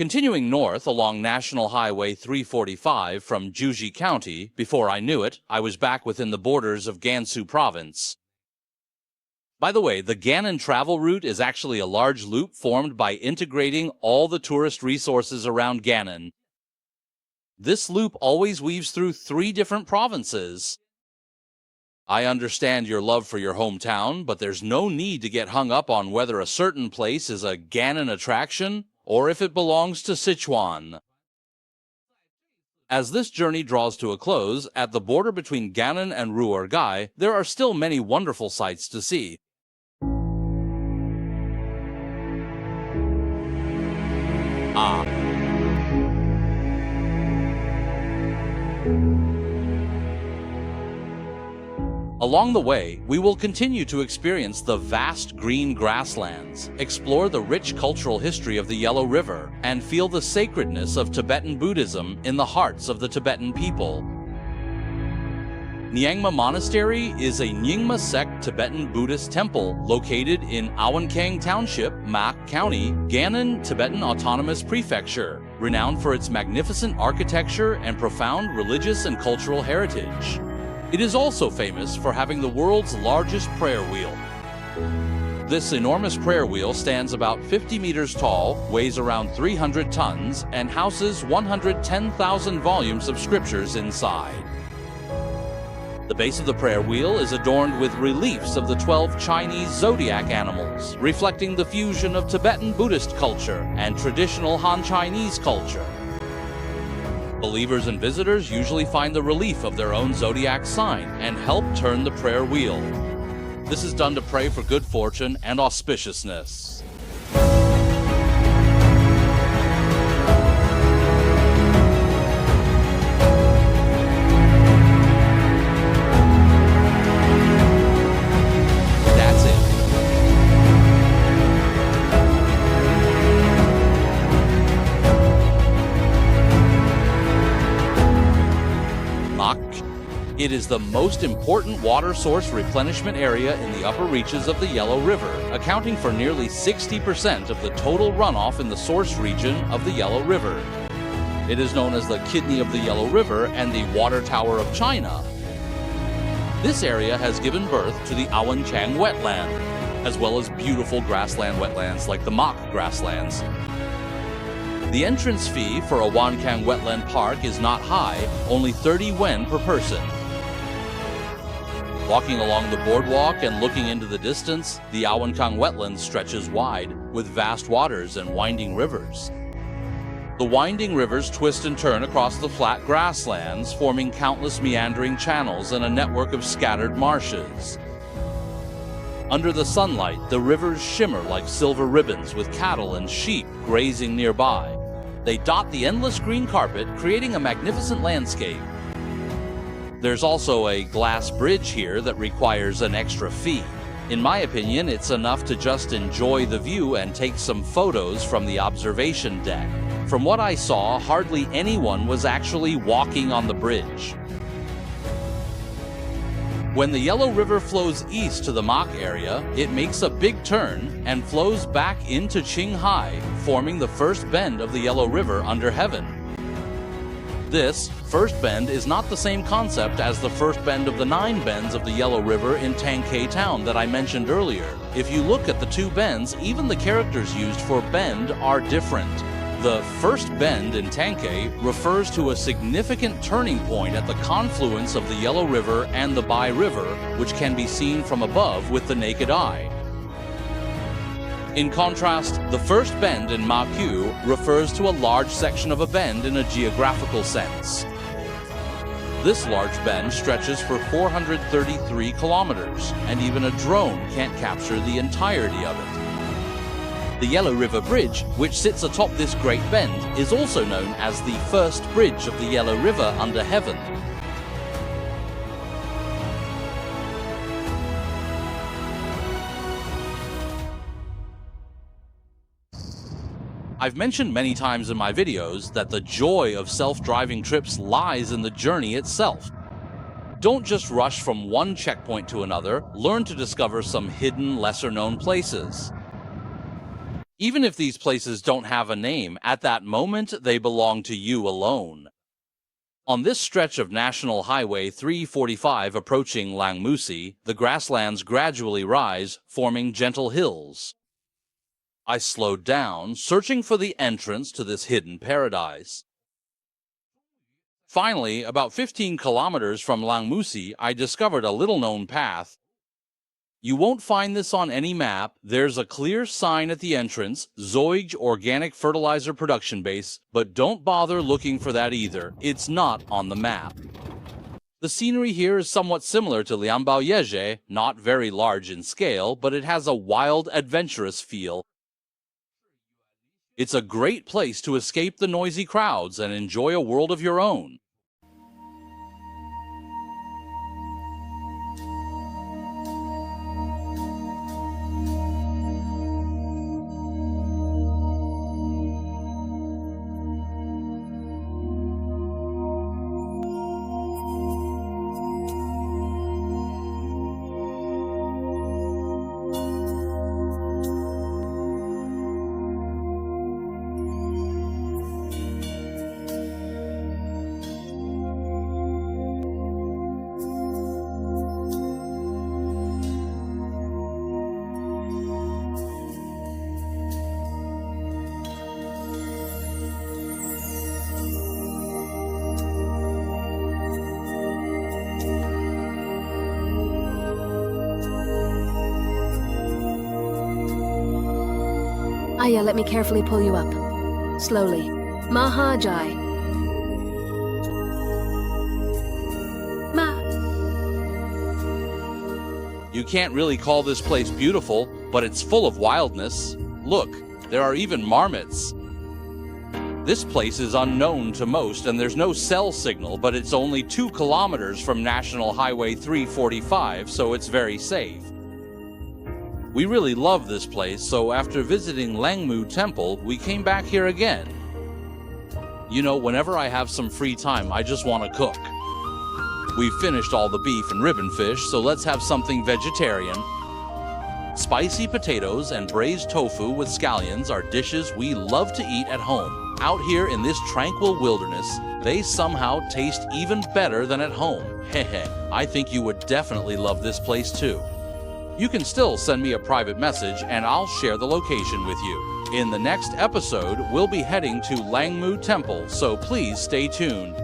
Continuing north along National Highway 345 from Juji County, before I knew it, I was back within the borders of Gansu Province. By the way, the Gannan travel route is actually a large loop formed by integrating all the tourist resources around Gannan. This loop always weaves through 3 different provinces. I understand your love for your hometown, but there's no need to get hung up on whether a certain place is a Gannan attraction or if it belongs to Sichuan. As this journey draws to a close, at the border between Gannan and Ru'ergai, there are still many wonderful sights to see. Along the way, we will continue to experience the vast green grasslands, explore the rich cultural history of the Yellow River, and feel the sacredness of Tibetan Buddhism in the hearts of the Tibetan people. Nyingma Monastery is a Nyingma sect Tibetan Buddhist temple located in Awankang Township, Maqu County, Gannan, Tibetan Autonomous Prefecture, renowned for its magnificent architecture and profound religious and cultural heritage. It is also famous for having the world's largest prayer wheel. This enormous prayer wheel stands about 50 meters tall, weighs around 300 tons, and houses 110,000 volumes of scriptures inside. The base of the prayer wheel is adorned with reliefs of the 12 Chinese zodiac animals, reflecting the fusion of Tibetan Buddhist culture and traditional Han Chinese culture. Believers and visitors usually find the relief of their own zodiac sign and help turn the prayer wheel. This is done to pray for good fortune and auspiciousness. It is the most important water source replenishment area in the upper reaches of the Yellow River, accounting for nearly 60% of the total runoff in the source region of the Yellow River. It is known as the kidney of the Yellow River and the water tower of China. This area has given birth to the Awankang wetland, as well as beautiful grassland wetlands like the Maqu grasslands. The entrance fee for Awankang Wetland Park is not high, only 30 Wen per person. Walking along the boardwalk and looking into the distance, the Awankang wetlands stretches wide, with vast waters and winding rivers. The winding rivers twist and turn across the flat grasslands, forming countless meandering channels and a network of scattered marshes. Under the sunlight, the rivers shimmer like silver ribbons with cattle and sheep grazing nearby. They dot the endless green carpet, creating a magnificent landscape. There's also a glass bridge here that requires an extra fee. In my opinion, it's enough to just enjoy the view and take some photos from the observation deck. From what I saw, hardly anyone was actually walking on the bridge. When the Yellow River flows east to the Maqu area, it makes a big turn and flows back into Qinghai, forming the first bend of the Yellow River under heaven. This first bend is not the same concept as the first bend of the 9 bends of the Yellow River in Tangkai Town that I mentioned earlier. If you look at the 2 bends, even the characters used for bend are different. The first bend in Tangkai refers to a significant turning point at the confluence of the Yellow River and the Bai River, which can be seen from above with the naked eye. In contrast, the first bend in Maqu refers to a large section of a bend in a geographical sense. This large bend stretches for 433 kilometers, and even a drone can't capture the entirety of it. The Yellow River Bridge, which sits atop this great bend, is also known as the first bridge of the Yellow River under heaven. I've mentioned many times in my videos that the joy of self-driving trips lies in the journey itself. Don't just rush from one checkpoint to another, learn to discover some hidden, lesser-known places. Even if these places don't have a name, at that moment they belong to you alone. On this stretch of National Highway 345 approaching Langmusi, the grasslands gradually rise, forming gentle hills. I slowed down, searching for the entrance to this hidden paradise. Finally, about 15 kilometers from Langmusi, I discovered a little-known path. You won't find this on any map. There's a clear sign at the entrance, Zoig Organic Fertilizer Production Base, but don't bother looking for that either. It's not on the map. The scenery here is somewhat similar to Lianbaoyeje, not very large in scale, but it has a wild, adventurous feel. It's a great place to escape the noisy crowds and enjoy a world of your own. Aya, let me carefully pull you up. Slowly. Mahajai. Ma. You can't really call this place beautiful, but it's full of wildness. Look, there are even marmots. This place is unknown to most and there's no cell signal, but it's only 2 kilometers from National Highway 345, so it's very safe. We really love this place, so after visiting Langmu Temple, we came back here again. You know, whenever I have some free time, I just want to cook. We've finished all the beef and ribbon fish, so let's have something vegetarian. Spicy potatoes and braised tofu with scallions are dishes we love to eat at home. Out here in this tranquil wilderness, they somehow taste even better than at home. Hehe, I think you would definitely love this place too. You can still send me a private message and I'll share the location with you. In the next episode, we'll be heading to Langmu Temple, so please stay tuned.